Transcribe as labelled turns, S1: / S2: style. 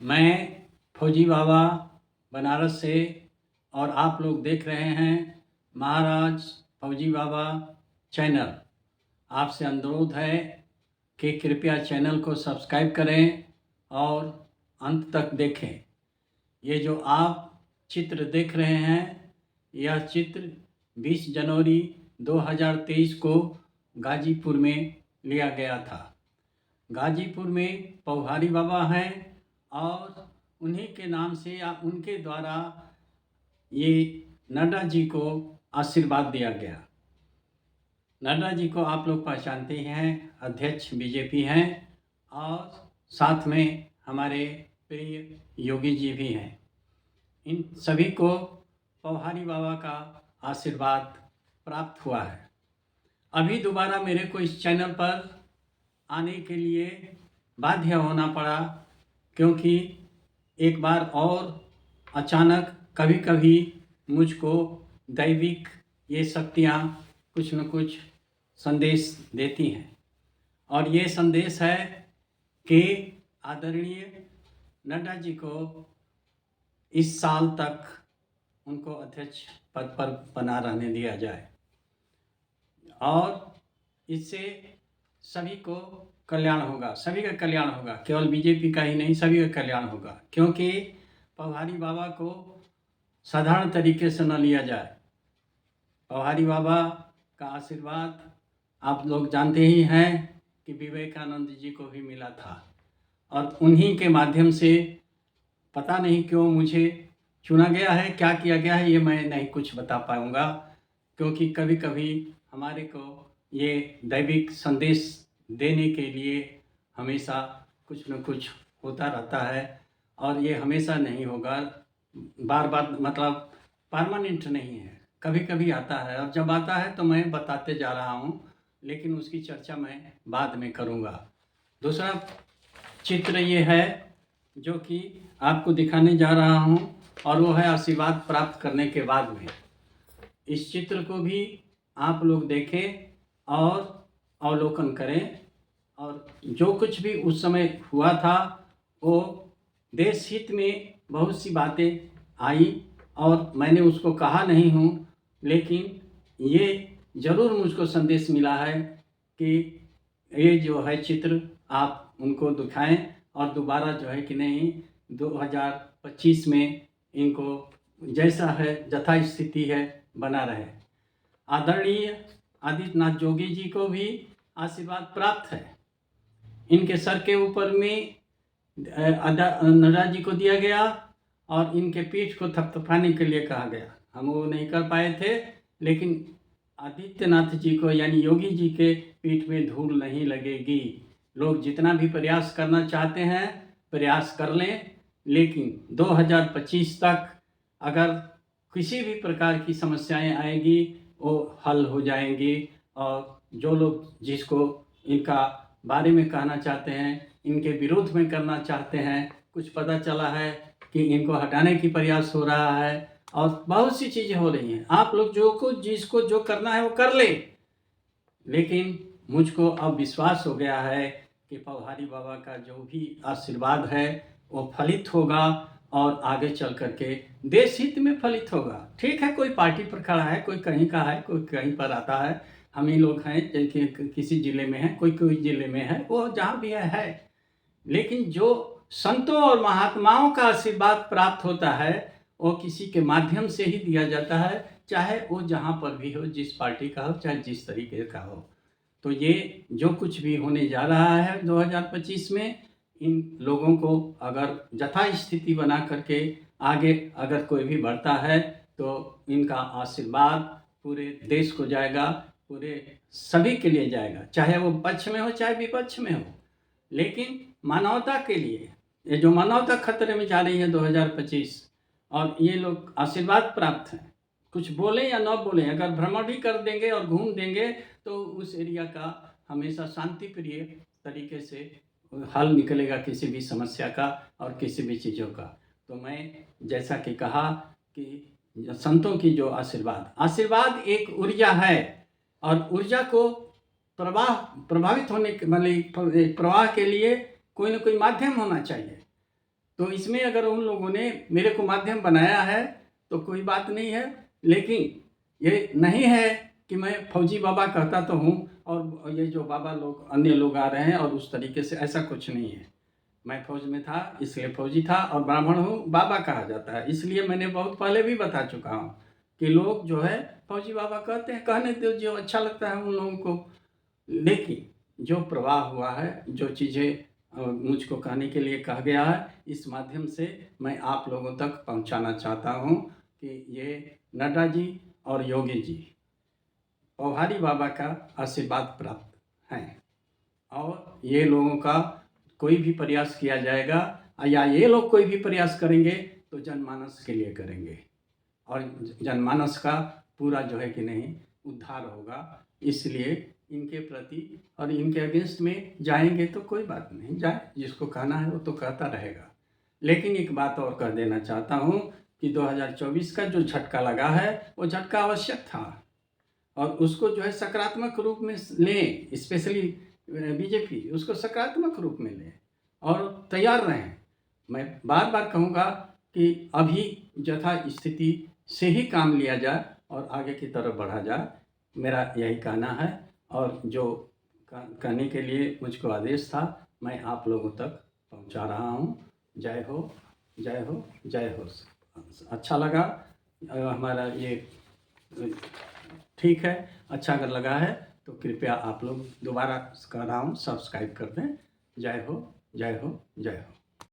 S1: मैं फौजी बाबा बनारस से और आप लोग देख रहे हैं महाराज फौजी बाबा चैनल। आपसे अनुरोध है कि कृपया चैनल को सब्सक्राइब करें और अंत तक देखें। ये जो आप चित्र देख रहे हैं, यह चित्र 20 जनवरी 2023 को गाजीपुर में लिया गया था। गाजीपुर में पौहारी बाबा हैं और उन्हीं के नाम से या उनके द्वारा ये नड्डा जी को आशीर्वाद दिया गया। नड्डा जी को आप लोग पहचानते हैं, अध्यक्ष बीजेपी हैं और साथ में हमारे प्रिय योगी जी भी हैं। इन सभी को पौहारी बाबा का आशीर्वाद प्राप्त हुआ है। अभी दोबारा मेरे को इस चैनल पर आने के लिए बाध्य होना पड़ा, क्योंकि एक बार और अचानक कभी कभी मुझको दैविक ये शक्तियाँ कुछ न कुछ संदेश देती हैं, और ये संदेश है कि आदरणीय नड्डा जी को इस साल तक उनको अध्यक्ष पद पर बना रहने दिया जाए, और इससे सभी को कल्याण होगा, सभी का कल्याण होगा, केवल बीजेपी का ही नहीं, सभी का कल्याण होगा। क्योंकि पौहारी बाबा को साधारण तरीके से न लिया जाए। पौहारी बाबा का आशीर्वाद आप लोग जानते ही हैं कि विवेकानंद जी को भी मिला था, और उन्हीं के माध्यम से पता नहीं क्यों मुझे चुना गया है। क्या किया गया है ये मैं नहीं कुछ बता पाऊँगा, क्योंकि कभी कभी हमारे को ये दैविक संदेश देने के लिए हमेशा कुछ न कुछ होता रहता है, और ये हमेशा नहीं होगा, बार बार मतलब परमानेंट नहीं है, कभी कभी आता है। और जब आता है तो मैं बताते जा रहा हूँ, लेकिन उसकी चर्चा मैं बाद में करूँगा। दूसरा चित्र ये है जो कि आपको दिखाने जा रहा हूँ, और वो है आशीर्वाद प्राप्त करने के बाद में। इस चित्र को भी आप लोग देखें और अवलोकन करें, और जो कुछ भी उस समय हुआ था वो देश हित में बहुत सी बातें आई, और मैंने उसको कहा नहीं हूँ, लेकिन ये ज़रूर मुझको संदेश मिला है कि ये जो है चित्र आप उनको दिखाएं, और दोबारा जो है कि नहीं 2025 में इनको जैसा है यथा स्थिति है बना रहे। आदरणीय आदित्यनाथ जोगी जी को भी आशीर्वाद प्राप्त है। इनके सर के ऊपर में नड्डा जी को दिया गया, और इनके पीठ को थपथपाने के लिए कहा गया। हम वो नहीं कर पाए थे, लेकिन आदित्यनाथ जी को यानी योगी जी के पीठ में धूल नहीं लगेगी। लोग जितना भी प्रयास करना चाहते हैं प्रयास कर लें, लेकिन 2025 तक अगर किसी भी प्रकार की समस्याएं आएगी वो हल हो जाएंगी। और जो लोग जिसको इनका बारे में कहना चाहते हैं, इनके विरोध में करना चाहते हैं, कुछ पता चला है कि इनको हटाने की प्रयास हो रहा है, और बहुत सी चीज़ें हो रही हैं। आप लोग जो कुछ जिसको जो करना है वो कर ले, लेकिन मुझको अब विश्वास हो गया है कि पौहारी बाबा का जो भी आशीर्वाद है वो फलित होगा, और आगे चल करके देश हित में फलित होगा। ठीक है, कोई पार्टी पर खड़ा है, कोई कहीं का है, कोई कहीं पर आता है। हम ही लोग हैं किसी ज़िले में हैं, कोई कोई ज़िले में है, वो जहाँ भी है। लेकिन जो संतों और महात्माओं का आशीर्वाद प्राप्त होता है वो किसी के माध्यम से ही दिया जाता है, चाहे वो जहाँ पर भी हो, जिस पार्टी का हो, चाहे जिस तरीके का हो। तो ये जो कुछ भी होने जा रहा है 2025 में, इन लोगों को अगर यथा स्थिति बना करके आगे अगर कोई भी बढ़ता है तो इनका आशीर्वाद पूरे देश को जाएगा, पूरे सभी के लिए जाएगा, चाहे वो पक्ष में हो चाहे विपक्ष में हो। लेकिन मानवता के लिए, ये जो मानवता खतरे में जा रही है 2025, और ये लोग आशीर्वाद प्राप्त हैं, कुछ बोलें या न बोलें, अगर भ्रमण भी कर देंगे और घूम देंगे तो उस एरिया का हमेशा शांति प्रिय तरीके से हल निकलेगा किसी भी समस्या का और किसी भी चीज़ों का। तो मैं जैसा कि कहा कि संतों की जो आशीर्वाद एक ऊर्जा है, और ऊर्जा को प्रभावित होने के मतलब प्रवाह के लिए कोई ना कोई माध्यम होना चाहिए। तो इसमें अगर उन लोगों ने मेरे को माध्यम बनाया है तो कोई बात नहीं है, लेकिन ये नहीं है कि मैं फौजी बाबा कहता तो हूँ और ये जो बाबा लोग अन्य लोग आ रहे हैं और उस तरीके से, ऐसा कुछ नहीं है। मैं फौज में था इसलिए फौजी था, और ब्राह्मण हूँ बाबा कहा जाता है। इसलिए मैंने बहुत पहले भी बता चुका हूँ कि लोग जो है फौजी बाबा कहते हैं, कहने दो, जो अच्छा लगता है उन लोगों को। लेकिन जो प्रवाह हुआ है, जो चीज़ें मुझको कहने के लिए कहा गया है, इस माध्यम से मैं आप लोगों तक पहुंचाना चाहता हूं कि ये नड्डा जी और योगी जी पौहारी बाबा का आशीर्वाद प्राप्त हैं, और ये लोगों का कोई भी प्रयास किया जाएगा या ये लोग कोई भी प्रयास करेंगे तो जनमानस के लिए करेंगे, और जनमानस का पूरा जो है कि नहीं उद्धार होगा। इसलिए इनके प्रति और इनके अगेंस्ट में जाएंगे तो कोई बात नहीं, जाए, जिसको कहना है वो तो कहता रहेगा। लेकिन एक बात और कह देना चाहता हूँ कि 2024 का जो झटका लगा है वो झटका आवश्यक था, और उसको जो है सकारात्मक रूप में लें, स्पेशली बीजेपी उसको सकारात्मक रूप में लें और तैयार रहें। मैं बार बार कहूँगा कि अभी यथा स्थिति से ही काम लिया जाए और आगे की तरफ बढ़ा जाए, मेरा यही कहना है। और जो कहने के लिए मुझको आदेश था मैं आप लोगों तक पहुंचा रहा हूं। जय हो, जय हो, जय हो। अच्छा लगा हमारा ये, ठीक है। अच्छा अगर लगा है तो कृपया आप लोग दोबारा कह रहा हूँ सब्सक्राइब कर दें। जय हो, जय हो, जय हो।